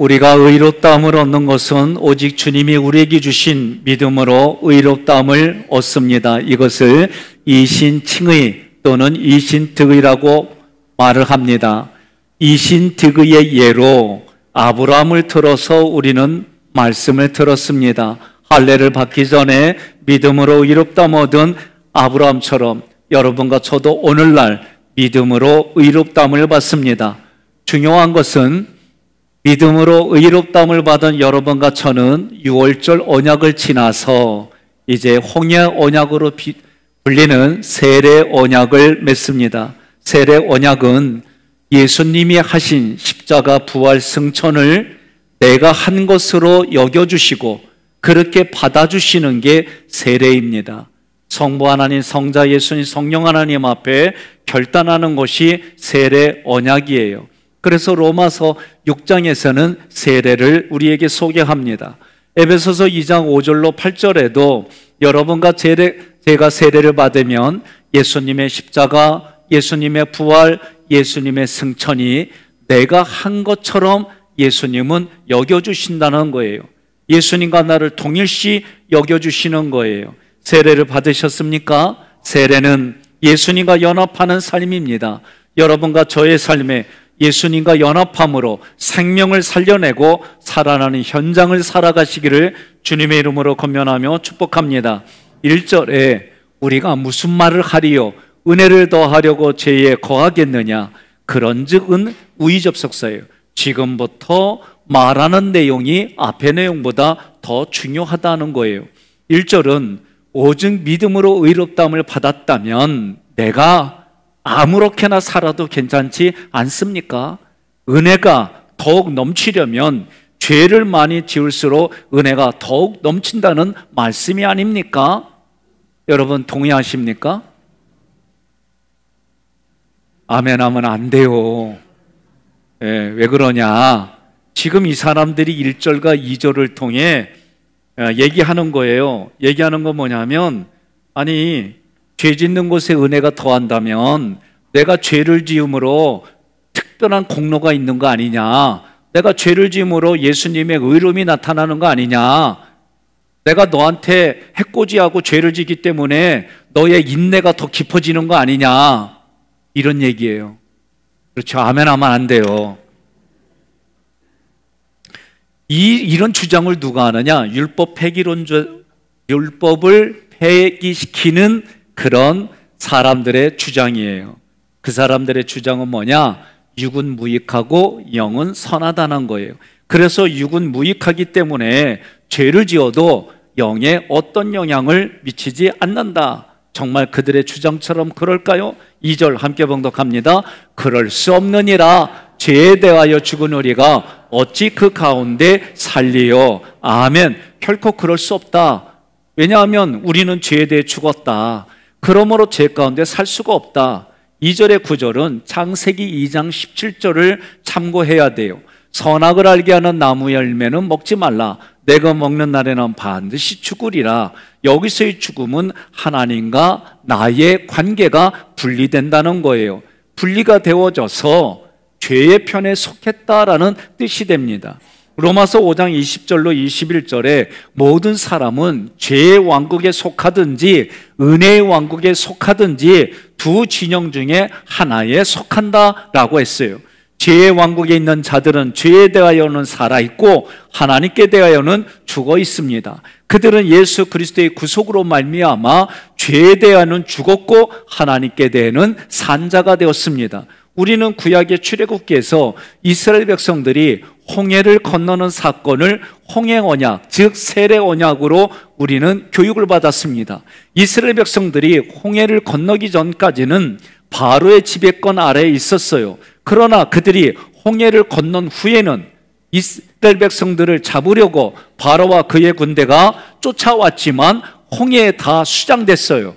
우리가 의롭다함을 얻는 것은 오직 주님이 우리에게 주신 믿음으로 의롭다함을 얻습니다. 이것을 이신칭의 또는 이신득의라고 말을 합니다. 이신득의의 예로 아브라함을 들어서 우리는 말씀을 들었습니다. 할례를 받기 전에 믿음으로 의롭다함을 얻은 아브라함처럼 여러분과 저도 오늘날 믿음으로 의롭다함을 받습니다. 중요한 것은 믿음으로 의롭다함을 받은 여러분과 저는 6월절 언약을 지나서 이제 홍해 언약으로 불리는 세례 언약을 맺습니다. 세례 언약은 예수님이 하신 십자가 부활 승천을 내가 한 것으로 여겨주시고 그렇게 받아주시는 게 세례입니다. 성부 하나님, 성자 예수님, 성령 하나님 앞에 결단하는 것이 세례 언약이에요. 그래서 로마서 6장에서는 세례를 우리에게 소개합니다. 에베소서 2장 5절로 8절에도 여러분과 제가 세례를 받으면 예수님의 십자가, 예수님의 부활, 예수님의 승천이 내가 한 것처럼 예수님은 여겨주신다는 거예요. 예수님과 나를 동일시 여겨주시는 거예요. 세례를 받으셨습니까? 세례는 예수님과 연합하는 삶입니다. 여러분과 저의 삶에 예수님과 연합함으로 생명을 살려내고 살아나는 현장을 살아가시기를 주님의 이름으로 권면하며 축복합니다. 1절에 우리가 무슨 말을 하리요? 은혜를 더하려고 죄에 거하겠느냐? 그런즉은 우의접속사예요. 지금부터 말하는 내용이 앞의 내용보다 더 중요하다는 거예요. 1절은 오직 믿음으로 의롭다함을 받았다면 내가 아무렇게나 살아도 괜찮지 않습니까? 은혜가 더욱 넘치려면 죄를 많이 지을수록 은혜가 더욱 넘친다는 말씀이 아닙니까? 여러분 동의하십니까? 아멘 하면 안 돼요. 왜 그러냐? 지금 이 사람들이 1절과 2절을 통해 얘기하는 거예요. 얘기하는 건 뭐냐면, 아니 죄 짓는 곳에 은혜가 더한다면 내가 죄를 지음으로 특별한 공로가 있는 거 아니냐? 내가 죄를 지음으로 예수님의 의로움이 나타나는 거 아니냐? 내가 너한테 해코지하고 죄를 지기 때문에 너의 인내가 더 깊어지는 거 아니냐? 이런 얘기예요. 그렇죠? 아멘 하면 안 돼요. 이런 주장을 누가 하느냐? 율법을 폐기시키는 그런 사람들의 주장이에요. 그 사람들의 주장은 뭐냐? 육은 무익하고 영은 선하다는 거예요. 그래서 육은 무익하기 때문에 죄를 지어도 영에 어떤 영향을 미치지 않는다. 정말 그들의 주장처럼 그럴까요? 2절 함께 봉독합니다. 그럴 수 없느니라. 죄에 대하여 죽은 우리가 어찌 그 가운데 살리요? 아멘. 결코 그럴 수 없다. 왜냐하면 우리는 죄에 대해 죽었다. 그러므로 죄 가운데 살 수가 없다. 2절의 9절은 창세기 2장 17절을 참고해야 돼요. 선악을 알게 하는 나무 열매는 먹지 말라. 내가 먹는 날에는 반드시 죽으리라. 여기서의 죽음은 하나님과 나의 관계가 분리된다는 거예요. 분리가 되어져서 죄의 편에 속했다라는 뜻이 됩니다. 로마서 5장 20절로 21절에 모든 사람은 죄의 왕국에 속하든지 은혜의 왕국에 속하든지 두 진영 중에 하나에 속한다라고 했어요. 죄의 왕국에 있는 자들은 죄에 대하여는 살아있고 하나님께 대하여는 죽어 있습니다. 그들은 예수 그리스도의 구속으로 말미암아 죄에 대하여는 죽었고 하나님께 대하여는 산 자가 되었습니다. 우리는 구약의 출애굽기에서 이스라엘 백성들이 홍해를 건너는 사건을 홍해 언약, 즉 세례 언약으로 우리는 교육을 받았습니다. 이스라엘 백성들이 홍해를 건너기 전까지는 바로의 지배권 아래에 있었어요. 그러나 그들이 홍해를 건넌 후에는 이스라엘 백성들을 잡으려고 바로와 그의 군대가 쫓아왔지만 홍해에 다 수장됐어요.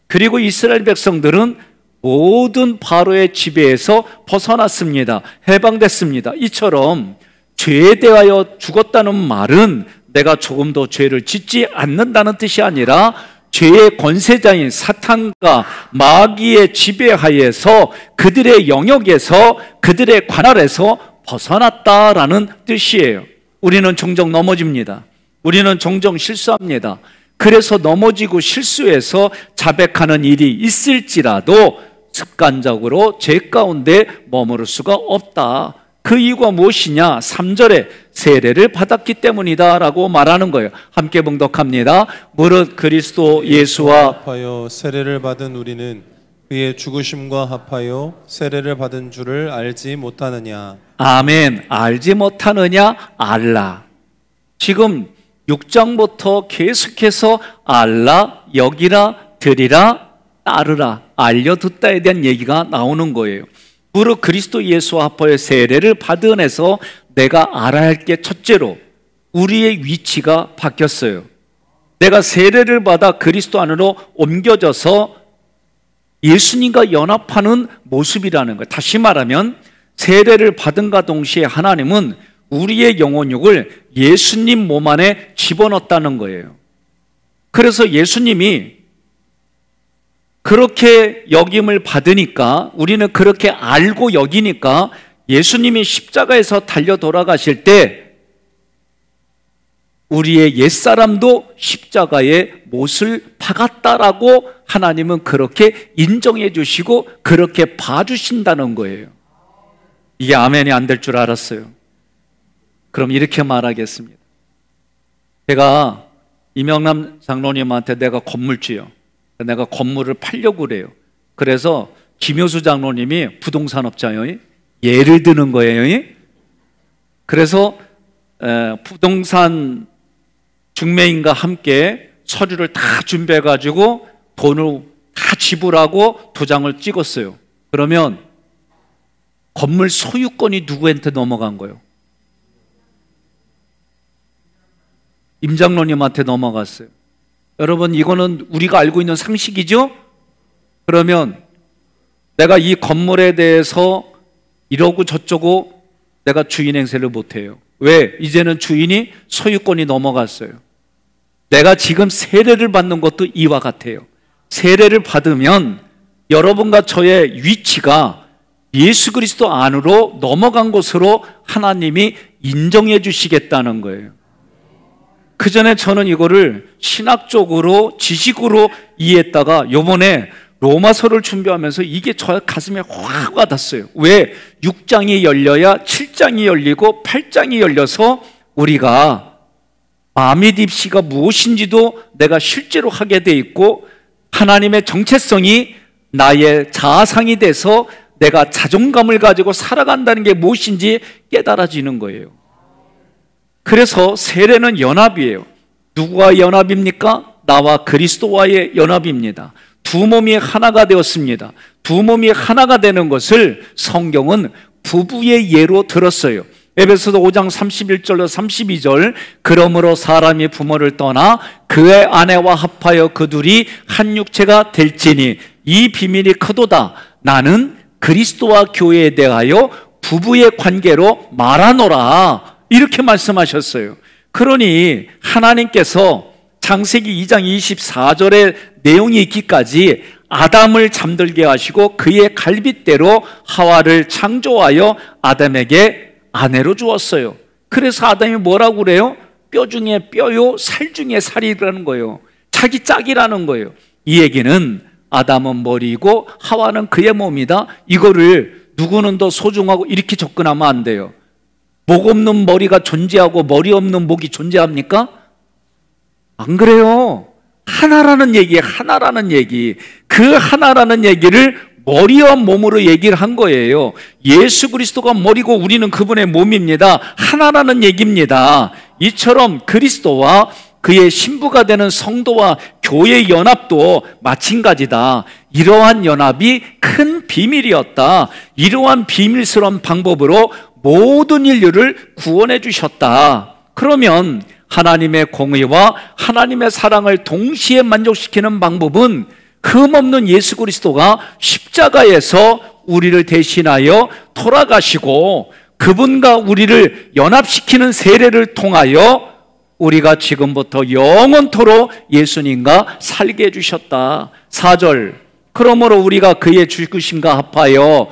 그리고 이스라엘 백성들은 모든 바로의 지배에서 벗어났습니다. 해방됐습니다. 이처럼 죄에 대하여 죽었다는 말은 내가 조금 더 죄를 짓지 않는다는 뜻이 아니라 죄의 권세자인 사탄과 마귀의 지배하에서 그들의 영역에서 그들의 관할에서 벗어났다라는 뜻이에요. 우리는 종종 넘어집니다. 우리는 종종 실수합니다. 그래서 넘어지고 실수해서 자백하는 일이 있을지라도 습관적으로 죄 가운데 머무를 수가 없다. 그 이유가 무엇이냐? 3절에 세례를 받았기 때문이다 라고 말하는 거예요. 함께 봉독합니다. 무릇 그리스도 예수와 합하여 세례를 받은 우리는 그의 죽으심과 합하여 세례를 받은 줄을 알지 못하느냐. 아멘. 알지 못하느냐? 알라. 지금 6장부터 계속해서 알라, 여기라, 들이라, 따르라, 알려듣다에 대한 얘기가 나오는 거예요. 무릇 그리스도 예수와 합하여 세례를 받은에서 내가 알아야 할 게 첫째로 우리의 위치가 바뀌었어요. 내가 세례를 받아 그리스도 안으로 옮겨져서 예수님과 연합하는 모습이라는 거예요. 다시 말하면 세례를 받은과 동시에 하나님은 우리의 영혼육을 예수님 몸 안에 집어넣었다는 거예요. 그래서 예수님이 그렇게 여김을 받으니까, 우리는 그렇게 알고 여기니까 예수님이 십자가에서 달려 돌아가실 때 우리의 옛사람도 십자가에 못을 박았다라고 하나님은 그렇게 인정해 주시고 그렇게 봐주신다는 거예요. 이게 아멘이 안 될 줄 알았어요. 그럼 이렇게 말하겠습니다. 제가 이명남 장로님한테 내가 건물주요, 내가 건물을 팔려고 그래요. 그래서 김효수 장로님이 부동산업자예요. 예를 드는 거예요. 그래서 부동산 중매인과 함께 서류를 다 준비해가지고 돈을 다 지불하고 도장을 찍었어요. 그러면 건물 소유권이 누구한테 넘어간 거예요? 임 장로님한테 넘어갔어요. 여러분, 이거는 우리가 알고 있는 상식이죠? 그러면 내가 이 건물에 대해서 이러고 저쩌고 내가 주인 행세를 못해요. 왜? 이제는 주인이 소유권이 넘어갔어요. 내가 지금 세례를 받는 것도 이와 같아요. 세례를 받으면 여러분과 저의 위치가 예수 그리스도 안으로 넘어간 것으로 하나님이 인정해 주시겠다는 거예요. 그 전에 저는 이거를 신학적으로 지식으로 이해했다가 요번에 로마서를 준비하면서 이게 저 가슴에 확 와닿았어요. 왜? 6장이 열려야 7장이 열리고 8장이 열려서 우리가 마밋 입시가 무엇인지도 내가 실제로 하게 돼 있고, 하나님의 정체성이 나의 자아상이 돼서 내가 자존감을 가지고 살아간다는 게 무엇인지 깨달아지는 거예요. 그래서 세례는 연합이에요. 누구와 연합입니까? 나와 그리스도와의 연합입니다. 두 몸이 하나가 되었습니다. 두 몸이 하나가 되는 것을 성경은 부부의 예로 들었어요. 에베소서 5장 31절로 32절, 그러므로 사람이 부모를 떠나 그의 아내와 합하여 그 둘이 한 육체가 될지니 이 비밀이 크도다. 나는 그리스도와 교회에 대하여 부부의 관계로 말하노라. 이렇게 말씀하셨어요. 그러니 하나님께서 창세기 2장 24절의 내용이 있기까지 아담을 잠들게 하시고 그의 갈빗대로 하와를 창조하여 아담에게 아내로 주었어요. 그래서 아담이 뭐라고 그래요? 뼈 중에 뼈요, 살 중에 살이라는 거예요. 자기 짝이라는 거예요. 이 얘기는 아담은 머리이고 하와는 그의 몸이다. 이거를 누구는 더 소중하고 이렇게 접근하면 안 돼요. 목 없는 머리가 존재하고 머리 없는 목이 존재합니까? 안 그래요. 하나라는 얘기, 하나라는 얘기. 그 하나라는 얘기를 머리와 몸으로 얘기를 한 거예요. 예수 그리스도가 머리고 우리는 그분의 몸입니다. 하나라는 얘기입니다. 이처럼 그리스도와 그의 신부가 되는 성도와 교회의 연합도 마찬가지다. 이러한 연합이 큰 비밀이었다. 이러한 비밀스러운 방법으로 모든 인류를 구원해 주셨다. 그러면 하나님의 공의와 하나님의 사랑을 동시에 만족시키는 방법은 흠없는 예수 그리스도가 십자가에서 우리를 대신하여 돌아가시고 그분과 우리를 연합시키는 세례를 통하여 우리가 지금부터 영원토록 예수님과 살게 해주셨다. 4절, 그러므로 우리가 그의 죽으심과 합하여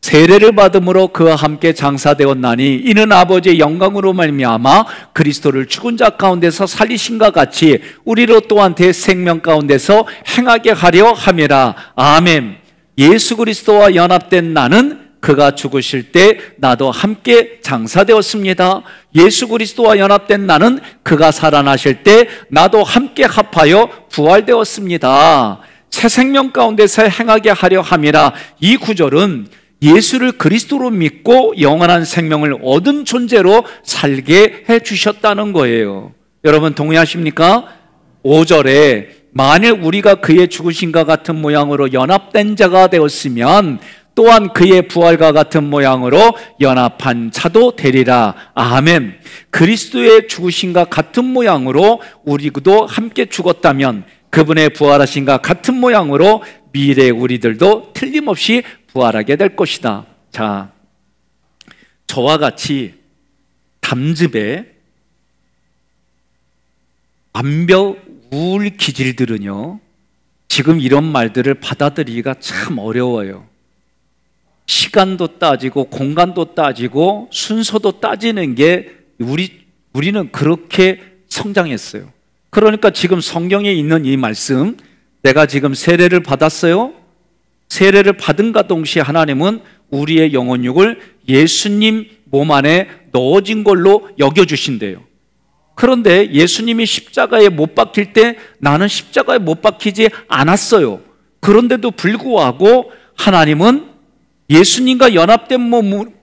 세례를 받음으로 그와 함께 장사되었나니 이는 아버지의 영광으로 말미암아 그리스도를 죽은 자 가운데서 살리신과 같이 우리로 또한 대생명 가운데서 행하게 하려 함이라. 아멘. 예수 그리스도와 연합된 나는 그가 죽으실 때 나도 함께 장사되었습니다. 예수 그리스도와 연합된 나는 그가 살아나실 때 나도 함께 합하여 부활되었습니다. 새 생명 가운데서 행하게 하려 함이라. 이 구절은 예수를 그리스도로 믿고 영원한 생명을 얻은 존재로 살게 해주셨다는 거예요. 여러분 동의하십니까? 5절에 만일 우리가 그의 죽으심과 같은 모양으로 연합된 자가 되었으면 또한 그의 부활과 같은 모양으로 연합한 자도 되리라. 아멘. 그리스도의 죽으심과 같은 모양으로 우리도 함께 죽었다면 그분의 부활하심과 같은 모양으로 미래 우리들도 틀림없이 부활하게 될 것이다. 자, 저와 같이 담즙에 완벽 우울 기질들은요, 지금 이런 말들을 받아들이기가 참 어려워요. 시간도 따지고 공간도 따지고 순서도 따지는 게 우리는 그렇게 성장했어요. 그러니까 지금 성경에 있는 이 말씀, 내가 지금 세례를 받았어요. 세례를 받은가 동시에 하나님은 우리의 영혼육을 예수님 몸 안에 넣어진 걸로 여겨주신대요. 그런데 예수님이 십자가에 못 박힐 때 나는 십자가에 못 박히지 않았어요. 그런데도 불구하고 하나님은 예수님과 연합된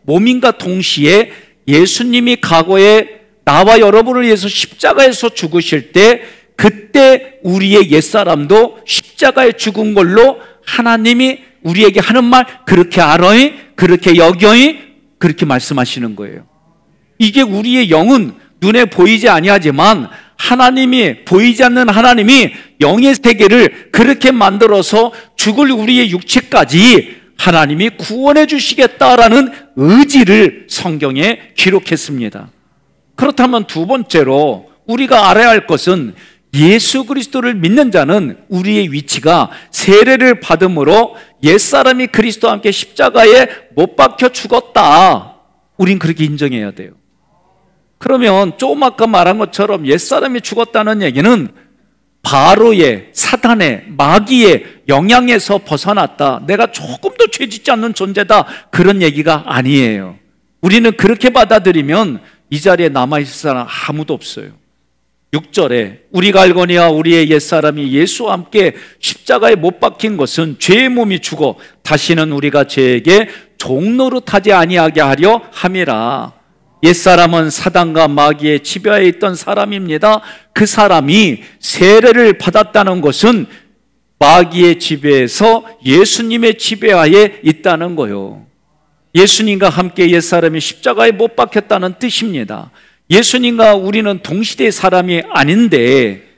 몸인가 동시에 예수님이 과거에 나와 여러분을 위해서 십자가에서 죽으실 때 그때 우리의 옛사람도 십자가에 죽은 걸로 하나님이 우리에게 하는 말, 그렇게 알아이, 그렇게 여겨이, 그렇게 말씀하시는 거예요. 이게 우리의 영은 눈에 보이지 아니하지만 하나님이, 보이지 않는 하나님이 영의 세계를 그렇게 만들어서 죽을 우리의 육체까지 하나님이 구원해 주시겠다라는 의지를 성경에 기록했습니다. 그렇다면 두 번째로 우리가 알아야 할 것은 예수 그리스도를 믿는 자는 우리의 위치가 세례를 받음으로 옛사람이 그리스도와 함께 십자가에 못 박혀 죽었다. 우린 그렇게 인정해야 돼요. 그러면 조금 아까 말한 것처럼 옛사람이 죽었다는 얘기는 바로의, 사단의, 마귀의 영향에서 벗어났다, 내가 조금 더 죄짓지 않는 존재다, 그런 얘기가 아니에요. 우리는 그렇게 받아들이면 이 자리에 남아있을 사람 아무도 없어요. 6절에 우리가 알거니와 우리의 옛사람이 예수와 함께 십자가에 못 박힌 것은 죄의 몸이 죽어 다시는 우리가 죄에게 종노릇하지 아니하게 하려 함이라. 옛사람은 사단과 마귀의 지배하에 있던 사람입니다. 그 사람이 세례를 받았다는 것은 마귀의 지배에서 예수님의 지배하에 있다는 거예요. 예수님과 함께 옛사람이 십자가에 못 박혔다는 뜻입니다. 예수님과 우리는 동시대의 사람이 아닌데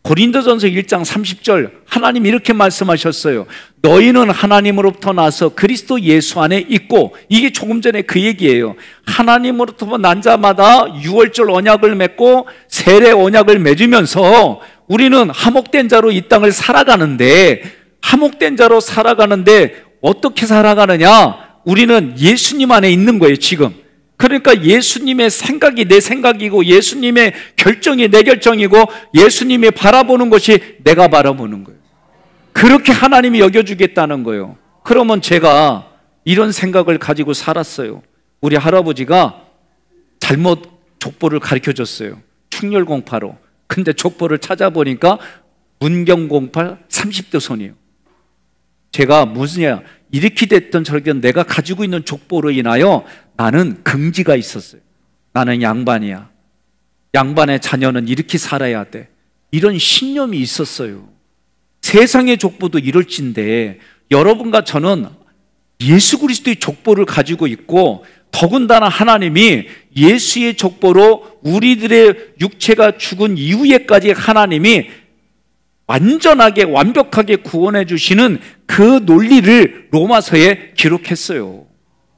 고린도전서 1장 30절 하나님 이렇게 말씀하셨어요. 너희는 하나님으로부터 나서 그리스도 예수 안에 있고, 이게 조금 전에 그 얘기예요. 하나님으로부터 난 자마다 유월절 언약을 맺고 세례 언약을 맺으면서 우리는 화목된 자로 이 땅을 살아가는데, 화목된 자로 살아가는데 어떻게 살아가느냐? 우리는 예수님 안에 있는 거예요 지금. 그러니까 예수님의 생각이 내 생각이고 예수님의 결정이 내 결정이고 예수님이 바라보는 것이 내가 바라보는 거예요. 그렇게 하나님이 여겨주겠다는 거예요. 그러면 제가 이런 생각을 가지고 살았어요. 우리 할아버지가 잘못 족보를 가르쳐줬어요. 충렬공파로. 근데 족보를 찾아보니까 문경공파 30대 손이에요. 제가 무슨냐, 이렇게 됐던 저렇게 내가 가지고 있는 족보로 인하여 나는 금지가 있었어요. 나는 양반이야. 양반의 자녀는 이렇게 살아야 돼. 이런 신념이 있었어요. 세상의 족보도 이럴진데 여러분과 저는 예수 그리스도의 족보를 가지고 있고, 더군다나 하나님이 예수의 족보로 우리들의 육체가 죽은 이후에까지 하나님이 완전하게 완벽하게 구원해 주시는 그 논리를 로마서에 기록했어요.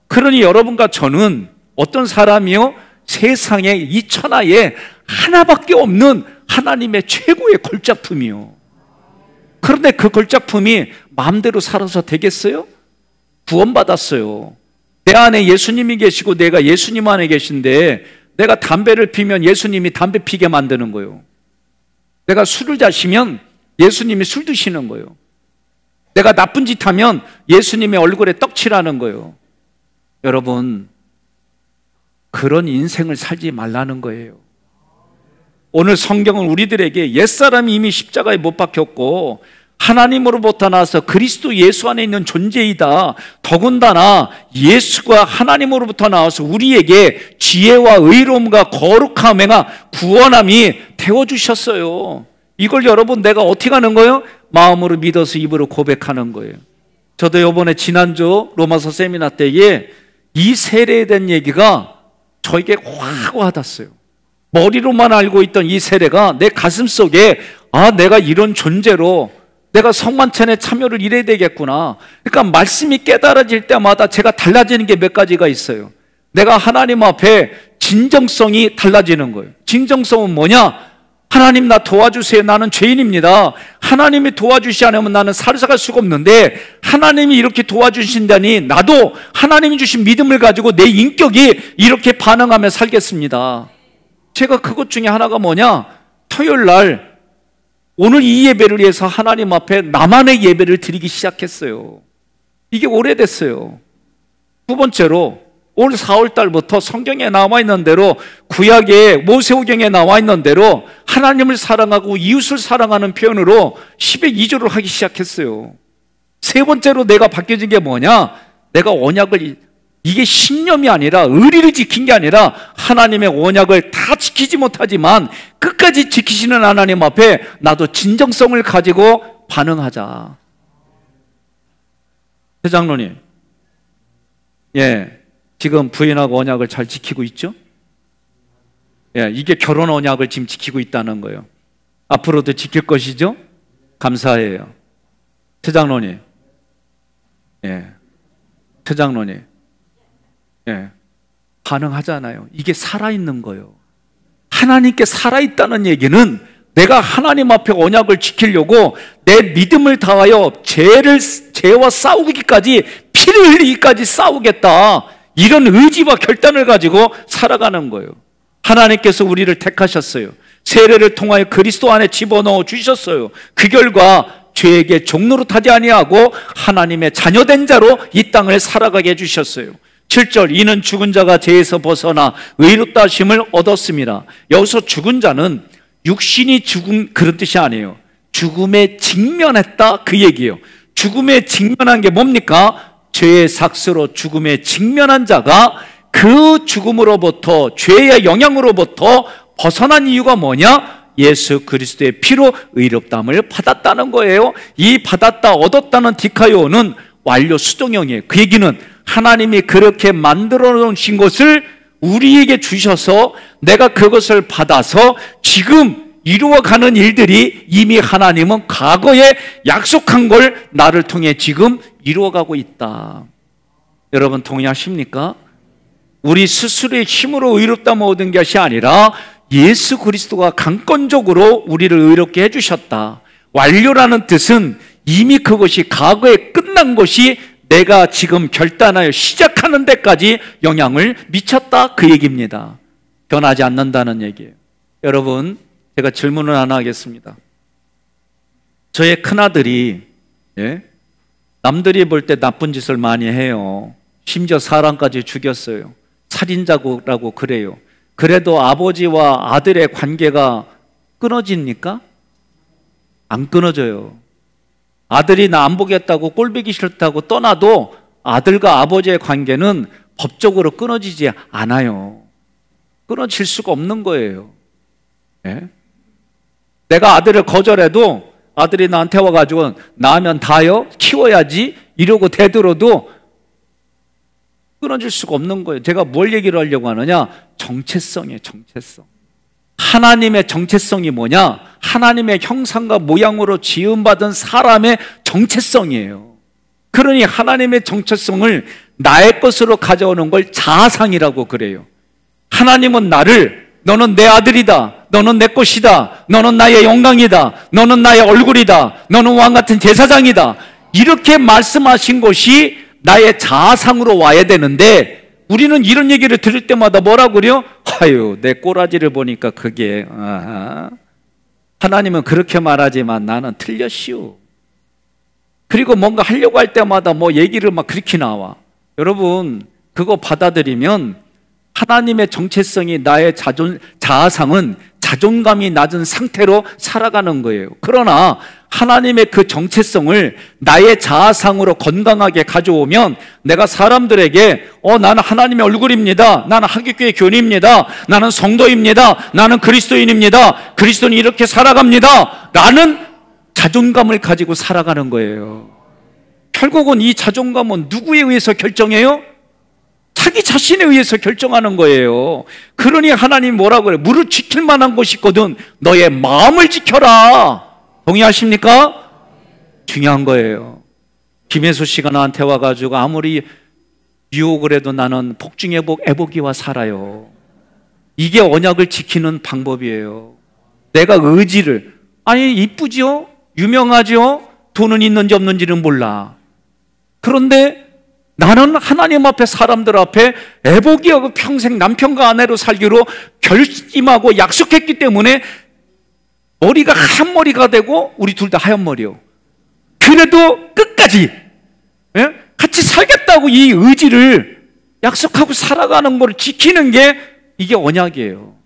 그러니 여러분과 저는 어떤 사람이요? 세상에 이 천하에 하나밖에 없는 하나님의 최고의 걸작품이요. 그런데 그 걸작품이 마음대로 살아서 되겠어요? 구원받았어요. 내 안에 예수님이 계시고 내가 예수님 안에 계신데 내가 담배를 피면 예수님이 담배 피게 만드는 거예요. 내가 술을 자시면 예수님이 술 드시는 거예요. 내가 나쁜 짓 하면 예수님의 얼굴에 떡칠하는 거예요. 여러분, 그런 인생을 살지 말라는 거예요. 오늘 성경은 우리들에게 옛사람이 이미 십자가에 못 박혔고 하나님으로부터 나와서 그리스도 예수 안에 있는 존재이다. 더군다나 예수가 하나님으로부터 나와서 우리에게 지혜와 의로움과 거룩함과 구원함이 되어주셨어요. 이걸 여러분 내가 어떻게 하는 거예요? 마음으로 믿어서 입으로 고백하는 거예요. 저도 이번에 지난주 로마서 세미나 때에 이 세례에 대한 얘기가 저에게 확 와닿았어요. 머리로만 알고 있던 이 세례가 내 가슴 속에 내가 이런 존재로 내가 성만찬에 참여를 이래야 되겠구나. 그러니까 말씀이 깨달아질 때마다 제가 달라지는 게 몇 가지가 있어요. 내가 하나님 앞에 진정성이 달라지는 거예요. 진정성은 뭐냐? 하나님 나 도와주세요. 나는 죄인입니다. 하나님이 도와주시지 않으면 나는 살아갈 수가 없는데 하나님이 이렇게 도와주신다니 나도 하나님이 주신 믿음을 가지고 내 인격이 이렇게 반응하며 살겠습니다. 제가 그것 중에 하나가 뭐냐? 토요일 날 오늘 이 예배를 위해서 하나님 앞에 나만의 예배를 드리기 시작했어요. 이게 오래됐어요. 두 번째로 올 4월 달부터 성경에 나와 있는 대로 구약의 모세오경에 나와 있는 대로 하나님을 사랑하고 이웃을 사랑하는 표현으로 10의 2조를 하기 시작했어요. 세 번째로 내가 바뀌어진 게 뭐냐? 내가 언약을, 이게 신념이 아니라 의리를 지킨 게 아니라 하나님의 언약을 다 지키지 못하지만 끝까지 지키시는 하나님 앞에 나도 진정성을 가지고 반응하자. 회장로님, 지금 부인하고 언약을 잘 지키고 있죠? 이게 결혼 언약을 지금 지키고 있다는 거예요. 앞으로도 지킬 것이죠? 감사해요. 회장로님, 회장로님, 반응하잖아요. 이게 살아있는 거예요. 하나님께 살아있다는 얘기는 내가 하나님 앞에 언약을 지키려고 내 믿음을 다하여 죄와 싸우기까지, 피를 흘리기까지 싸우겠다, 이런 의지와 결단을 가지고 살아가는 거예요. 하나님께서 우리를 택하셨어요. 세례를 통하여 그리스도 안에 집어넣어 주셨어요. 그 결과 죄에게 종노릇하지 아니하고 하나님의 자녀된 자로 이 땅을 살아가게 해주셨어요. 7절, 이는 죽은 자가 죄에서 벗어나 의롭다 하심을 얻었습니다. 여기서 죽은 자는 육신이 죽은 그런 뜻이 아니에요. 죽음에 직면했다, 그 얘기예요. 죽음에 직면한 게 뭡니까? 죄의 삭스로 죽음에 직면한 자가 그 죽음으로부터, 죄의 영향으로부터 벗어난 이유가 뭐냐? 예수 그리스도의 피로 의롭다함을 받았다는 거예요. 이 받았다, 얻었다는 디카요는 완료 수동형이에요. 그 얘기는 하나님이 그렇게 만들어 놓으신 것을 우리에게 주셔서 내가 그것을 받아서 지금 이루어가는 일들이 이미 하나님은 과거에 약속한 걸 나를 통해 지금 이루어가고 있다. 여러분 동의하십니까? 우리 스스로의 힘으로 의롭다함을 얻은 것이 아니라 예수 그리스도가 강권적으로 우리를 의롭게 해주셨다. 완료라는 뜻은 이미 그것이 과거에 끝난 것이 내가 지금 결단하여 시작하는 데까지 영향을 미쳤다, 그 얘기입니다. 변하지 않는다는 얘기예요. 여러분, 제가 질문을 하나 하겠습니다. 저의 큰아들이 남들이 볼 때 나쁜 짓을 많이 해요. 심지어 사람까지 죽였어요. 살인자라고 그래요. 그래도 아버지와 아들의 관계가 끊어집니까? 안 끊어져요. 아들이 나 안 보겠다고, 꼴보기 싫다고 떠나도 아들과 아버지의 관계는 법적으로 끊어지지 않아요. 끊어질 수가 없는 거예요. 내가 아들을 거절해도 아들이 나한테 와가지고 낳으면 다요? 키워야지? 이러고 대들어도 끊어질 수가 없는 거예요. 제가 뭘 얘기를 하려고 하느냐? 정체성이에요, 정체성. 하나님의 정체성이 뭐냐? 하나님의 형상과 모양으로 지음받은 사람의 정체성이에요. 그러니 하나님의 정체성을 나의 것으로 가져오는 걸 자아상이라고 그래요. 하나님은 나를, 너는 내 아들이다, 너는 내 것이다, 너는 나의 영광이다, 너는 나의 얼굴이다, 너는 왕같은 제사장이다, 이렇게 말씀하신 것이 나의 자아상으로 와야 되는데 우리는 이런 얘기를 들을 때마다 뭐라고 그래요? 아유, 내 꼬라지를 보니까 그게 하나님은 그렇게 말하지만 나는 틀렸시오. 그리고 뭔가 하려고 할 때마다 뭐 얘기를 막 그렇게 나와. 여러분, 그거 받아들이면 하나님의 정체성이 나의 자아상은 자존감이 낮은 상태로 살아가는 거예요. 그러나 하나님의 그 정체성을 나의 자아상으로 건강하게 가져오면 내가 사람들에게 나는 하나님의 얼굴입니다. 나는 하객교회 교인입니다. 나는 성도입니다. 나는 그리스도인입니다. 그리스도는 이렇게 살아갑니다. 라는 자존감을 가지고 살아가는 거예요. 결국은 이 자존감은 누구에 의해서 결정해요? 자기 자신에 의해서 결정하는 거예요. 그러니 하나님 뭐라고 그래요? 무릇 지킬 만한 것이 있거든 너의 마음을 지켜라. 동의하십니까? 중요한 거예요. 김혜수 씨가 나한테 와가지고 아무리 유혹을 해도 나는 복중애복 애복이와 살아요. 이게 언약을 지키는 방법이에요. 내가 의지를, 아니 이쁘죠? 유명하죠? 돈은 있는지 없는지는 몰라. 그런데 나는 하나님 앞에 사람들 앞에 애복이하고 평생 남편과 아내로 살기로 결심하고 약속했기 때문에 머리가 하얀 머리가 되고 우리 둘 다 하얀 머리요. 그래도 끝까지 같이 살겠다고 이 의지를 약속하고 살아가는 걸 지키는 게 이게 언약이에요.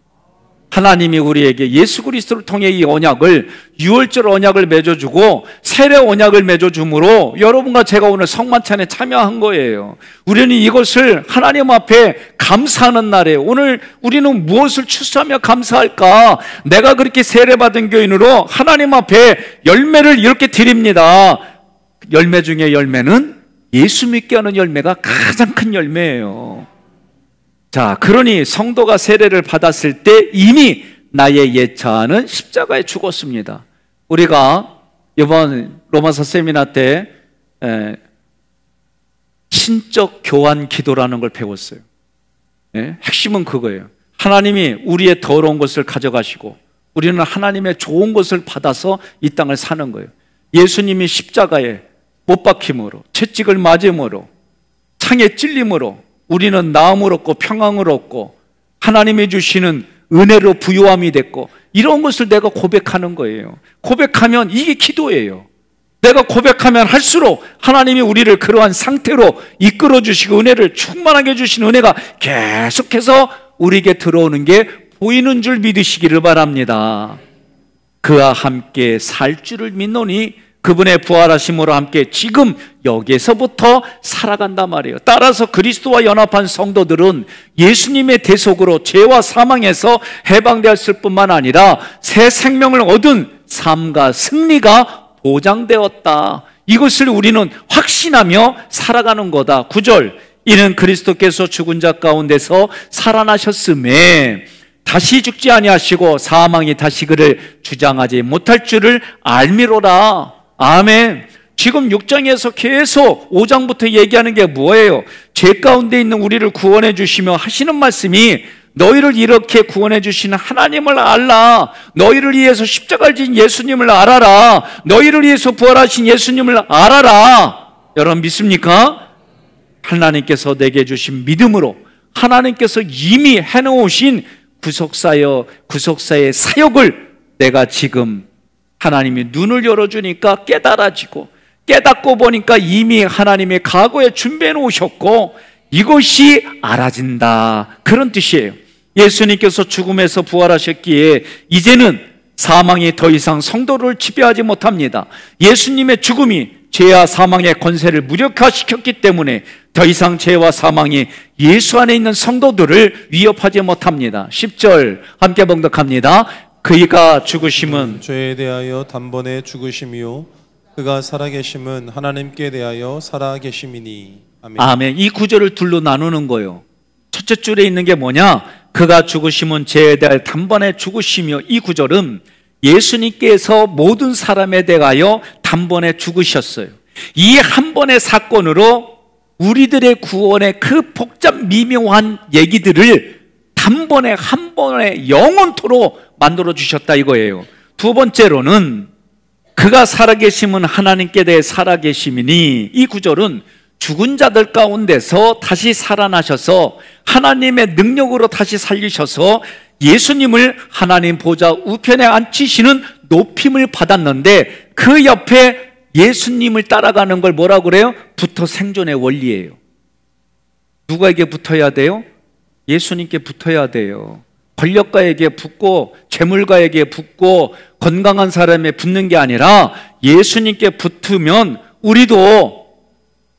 하나님이 우리에게 예수 그리스도를 통해 이 언약을, 유월절 언약을 맺어주고 세례 언약을 맺어줌으로 여러분과 제가 오늘 성만찬에 참여한 거예요. 우리는 이것을 하나님 앞에 감사하는 날이에요. 오늘 우리는 무엇을 추수하며 감사할까? 내가 그렇게 세례받은 교인으로 하나님 앞에 열매를 이렇게 드립니다. 열매 중에 열매는 예수 믿게 하는 열매가 가장 큰 열매예요. 자, 그러니 성도가 세례를 받았을 때 이미 나의 옛 자아는 십자가에 죽었습니다. 우리가 이번 로마서 세미나 때 신적 교환 기도라는 걸 배웠어요. 핵심은 그거예요. 하나님이 우리의 더러운 것을 가져가시고 우리는 하나님의 좋은 것을 받아서 이 땅을 사는 거예요. 예수님이 십자가에 못 박힘으로, 채찍을 맞음으로, 창에 찔림으로 우리는 나음을 얻고 평강을 얻고 하나님이 주시는 은혜로 부요함이 됐고, 이런 것을 내가 고백하는 거예요. 고백하면 이게 기도예요. 내가 고백하면 할수록 하나님이 우리를 그러한 상태로 이끌어 주시고 은혜를 충만하게 주시는 은혜가 계속해서 우리에게 들어오는 게 보이는 줄 믿으시기를 바랍니다. 그와 함께 살 줄을 믿노니 그분의 부활하심으로 함께 지금 여기에서부터 살아간단 말이에요. 따라서 그리스도와 연합한 성도들은 예수님의 대속으로 죄와 사망에서 해방되었을 뿐만 아니라 새 생명을 얻은 삶과 승리가 보장되었다. 이것을 우리는 확신하며 살아가는 거다. 9절, 이는 그리스도께서 죽은 자 가운데서 살아나셨음에 다시 죽지 아니하시고 사망이 다시 그를 주장하지 못할 줄을 알미로라. 아멘. 지금 6장에서 계속 5장부터 얘기하는 게 뭐예요? 죄 가운데 있는 우리를 구원해 주시며 하시는 말씀이 너희를 이렇게 구원해 주시는 하나님을 알라. 너희를 위해서 십자가를 진 예수님을 알아라. 너희를 위해서 부활하신 예수님을 알아라. 여러분 믿습니까? 하나님께서 내게 주신 믿음으로 하나님께서 이미 해놓으신 구속사의 사역을 내가 지금 하나님이 눈을 열어주니까 깨달아지고, 깨닫고 보니까 이미 하나님의 과거에 준비해 놓으셨고 이것이 알아진다, 그런 뜻이에요. 예수님께서 죽음에서 부활하셨기에 이제는 사망이 더 이상 성도를 지배하지 못합니다. 예수님의 죽음이 죄와 사망의 권세를 무력화시켰기 때문에 더 이상 죄와 사망이 예수 안에 있는 성도들을 위협하지 못합니다. 10절 함께 봉독합니다. 그가 죽으심은 죄에 대하여 단번에 죽으심이요 그가 살아계심은 하나님께 대하여 살아계심이니. 아멘. 아멘. 이 구절을 둘로 나누는 거예요. 첫째 줄에 있는 게 뭐냐? 그가 죽으심은 죄에 대하여 단번에 죽으시며, 이 구절은 예수님께서 모든 사람에 대하여 단번에 죽으셨어요. 이 한 번의 사건으로 우리들의 구원의 그 복잡 미묘한 얘기들을 단번에 한 번에 영원토록 만들어 주셨다 이거예요. 두 번째로는 그가 살아계심은 하나님께 대해 살아계심이니, 이 구절은 죽은 자들 가운데서 다시 살아나셔서 하나님의 능력으로 다시 살리셔서 예수님을 하나님 보좌 우편에 앉히시는 높임을 받았는데, 그 옆에 예수님을 따라가는 걸 뭐라고 그래요? 붙어 생존의 원리예요. 누구에게 붙어야 돼요? 예수님께 붙어야 돼요. 권력가에게 붙고 재물가에게 붙고 건강한 사람에 붙는 게 아니라 예수님께 붙으면 우리도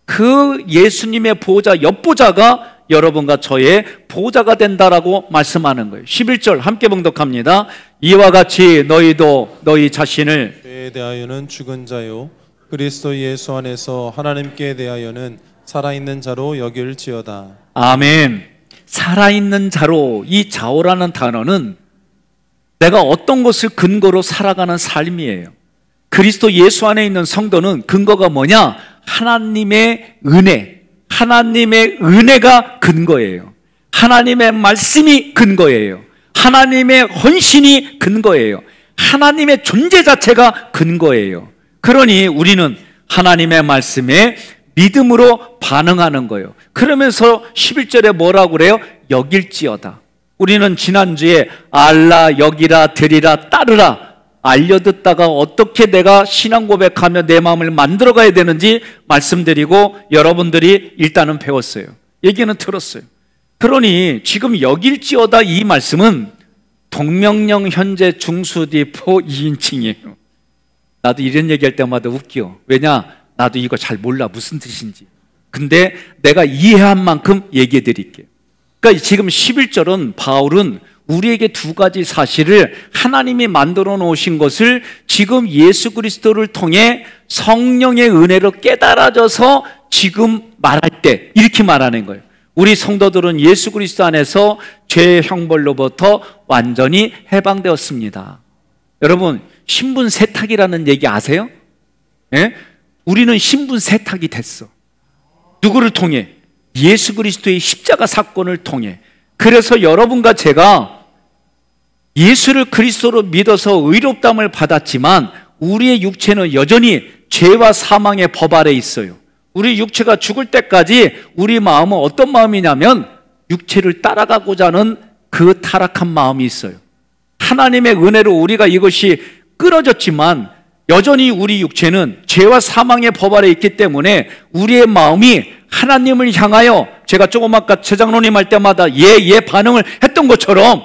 그 예수님의 보호자, 옆보좌가 여러분과 저의 보호자가 된다라고 말씀하는 거예요. 11절 함께 봉독합니다. 이와 같이 너희도 너희 자신을 죄에 대하여는 죽은 자요 그리스도 예수 안에서 하나님께 대하여는 살아있는 자로 여길지어다. 아멘. 살아있는 자로, 이 자오라는 단어는 내가 어떤 것을 근거로 살아가는 삶이에요. 그리스도 예수 안에 있는 성도는 근거가 뭐냐? 하나님의 은혜, 하나님의 은혜가 근거예요. 하나님의 말씀이 근거예요. 하나님의 헌신이 근거예요. 하나님의 존재 자체가 근거예요. 그러니 우리는 하나님의 말씀에 믿음으로 반응하는 거예요. 그러면서 11절에 뭐라고 그래요? 여길지어다. 우리는 지난주에 알라, 여기라, 들이라, 따르라 알려듣다가 어떻게 내가 신앙 고백하며 내 마음을 만들어가야 되는지 말씀드리고 여러분들이 일단은 배웠어요. 얘기는 들었어요. 그러니 지금 여길지어다 이 말씀은 동명령 현재 중수디포 2인칭이에요. 나도 이런 얘기할 때마다 웃겨. 왜냐? 나도 이거 잘 몰라 무슨 뜻인지. 근데 내가 이해한 만큼 얘기해 드릴게요. 그러니까 지금 11절은 바울은 우리에게 두 가지 사실을 하나님이 만들어 놓으신 것을 지금 예수 그리스도를 통해 성령의 은혜로 깨달아져서 지금 말할 때 이렇게 말하는 거예요. 우리 성도들은 예수 그리스도 안에서 죄의 형벌로부터 완전히 해방되었습니다. 여러분, 신분 세탁이라는 얘기 아세요? 예? 우리는 신분 세탁이 됐어. 누구를 통해? 예수 그리스도의 십자가 사건을 통해. 그래서 여러분과 제가 예수를 그리스도로 믿어서 의롭다함을 받았지만 우리의 육체는 여전히 죄와 사망의 법 아래 있어요. 우리 육체가 죽을 때까지 우리 마음은 어떤 마음이냐면 육체를 따라가고자 하는 그 타락한 마음이 있어요. 하나님의 은혜로 우리가 이것이 끊어졌지만 여전히 우리 육체는 죄와 사망의 법 아래 있기 때문에 우리의 마음이 하나님을 향하여, 제가 조금 아까 최장로님 할 때마다 예 반응을 했던 것처럼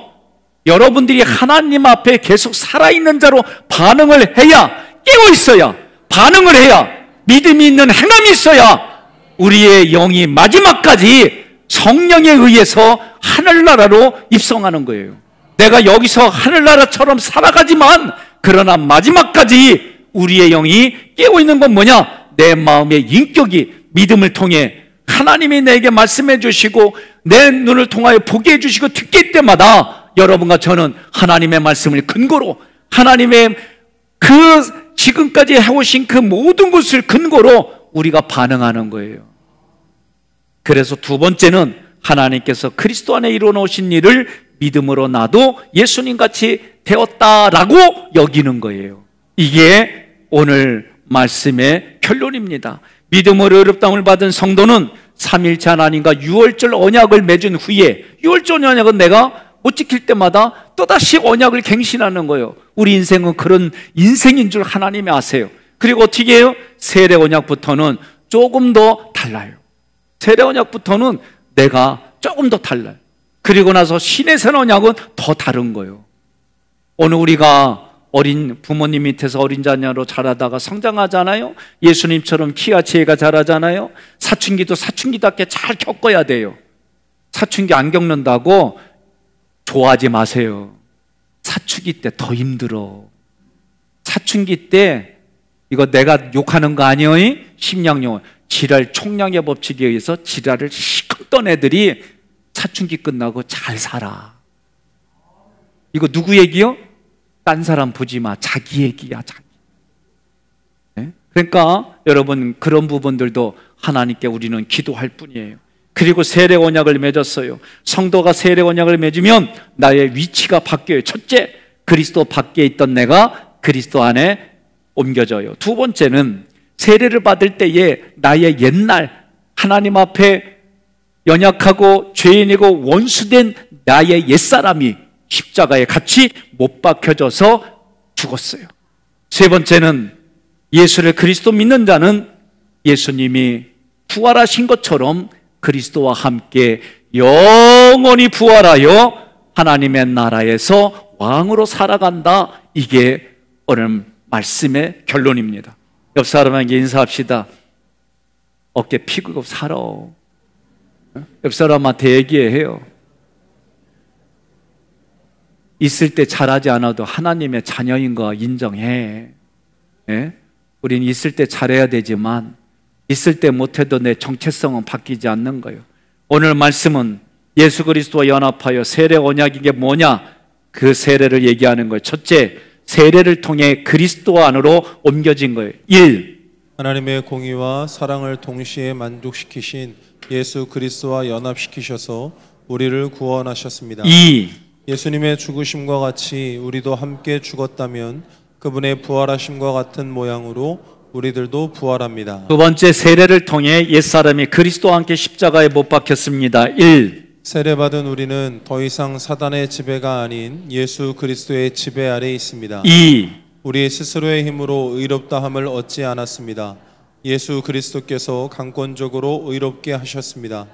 여러분들이 하나님 앞에 계속 살아있는 자로 반응을 해야, 깨어 있어야, 반응을 해야, 믿음이 있는 행함이 있어야 우리의 영이 마지막까지 성령에 의해서 하늘나라로 입성하는 거예요. 내가 여기서 하늘나라처럼 살아가지만 그러나 마지막까지 우리의 영이 깨어있는 건 뭐냐? 내 마음의 인격이 믿음을 통해 하나님이 내게 말씀해 주시고 내 눈을 통하여 보게 해주시고 듣기 때마다 여러분과 저는 하나님의 말씀을 근거로, 하나님의 그 지금까지 해오신 그 모든 것을 근거로 우리가 반응하는 거예요. 그래서 두 번째는 하나님께서 그리스도 안에 이루어놓으신 일을 믿음으로 나도 예수님같이 되었다라고 여기는 거예요. 이게 오늘 말씀의 결론입니다. 믿음으로 의롭다함을 받은 성도는 삼일체 하나님과 유월절 언약을 맺은 후에, 유월절 언약은 내가 못 지킬 때마다 또다시 언약을 갱신하는 거예요. 우리 인생은 그런 인생인 줄 하나님이 아세요. 그리고 어떻게 해요? 세례 언약부터는 조금 더 달라요. 세례 언약부터는 내가 조금 더 달라요. 그리고 나서 신의 새 언약은 더 다른 거예요. 오늘 우리가 어린 부모님 밑에서 어린 자녀로 자라다가 성장하잖아요. 예수님처럼 키와 지혜가 자라잖아요. 사춘기도 사춘기답게 잘 겪어야 돼요. 사춘기 안 겪는다고 좋아하지 마세요. 사춘기 때 더 힘들어. 사춘기 때 이거 내가 욕하는 거 아니에요? 심양용 지랄 총량의 법칙에 의해서 지랄을 실컷 떤 애들이 사춘기 끝나고 잘 살아. 이거 누구 얘기요? 딴 사람 보지 마. 자기 얘기야, 자기. 네? 그러니까 여러분 그런 부분들도 하나님께 우리는 기도할 뿐이에요. 그리고 세례 언약을 맺었어요. 성도가 세례 언약을 맺으면 나의 위치가 바뀌어요. 첫째, 그리스도 밖에 있던 내가 그리스도 안에 옮겨져요. 두 번째는 세례를 받을 때에 나의 옛날 하나님 앞에 연약하고 죄인이고 원수된 나의 옛사람이 십자가에 같이 못 박혀져서 죽었어요. 세 번째는 예수를 그리스도 믿는 자는 예수님이 부활하신 것처럼 그리스도와 함께 영원히 부활하여 하나님의 나라에서 왕으로 살아간다. 이게 오늘 말씀의 결론입니다. 옆 사람에게 인사합시다. 어깨 피고 살아. 옆 사람한테 얘기해요. 있을 때 잘하지 않아도 하나님의 자녀인 거 인정해. 예? 우린 있을 때 잘해야 되지만 있을 때 못해도 내 정체성은 바뀌지 않는 거예요. 오늘 말씀은 예수 그리스도와 연합하여 세례 언약인 게 뭐냐? 그 세례를 얘기하는 거예요. 첫째, 세례를 통해 그리스도 안으로 옮겨진 거예요. 1. 하나님의 공의와 사랑을 동시에 만족시키신 예수 그리스도와 연합시키셔서 우리를 구원하셨습니다. 2. 예수님의 죽으심과 같이 우리도 함께 죽었다면 그분의 부활하심과 같은 모양으로 우리들도 부활합니다. 두 번째, 세례를 통해 옛사람이 그리스도와 함께 십자가에 못 박혔습니다. 1. 세례받은 우리는 더 이상 사단의 지배가 아닌 예수 그리스도의 지배 아래 있습니다. 2. 우리 스스로의 힘으로 의롭다함을 얻지 않았습니다. 예수 그리스도께서 강권적으로 의롭게 하셨습니다.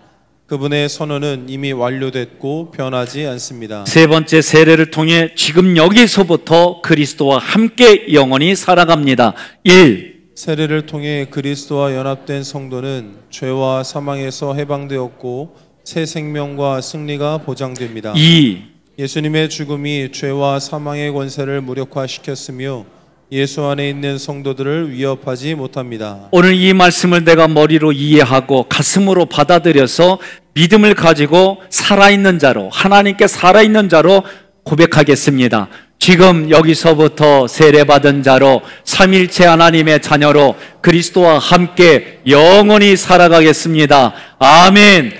그분의 선언은 이미 완료됐고 변하지 않습니다. 세 번째, 세례를 통해 지금 여기서부터 그리스도와 함께 영원히 살아갑니다. 1. 세례를 통해 그리스도와 연합된 성도는 죄와 사망에서 해방되었고 새 생명과 승리가 보장됩니다. 2. 예수님의 죽음이 죄와 사망의 권세를 무력화시켰으며 예수 안에 있는 성도들을 위협하지 못합니다. 오늘 이 말씀을 내가 머리로 이해하고 가슴으로 받아들여서 믿음을 가지고 살아있는 자로, 하나님께 살아있는 자로 고백하겠습니다. 지금 여기서부터 세례받은 자로 삼일체 하나님의 자녀로 그리스도와 함께 영원히 살아가겠습니다. 아멘.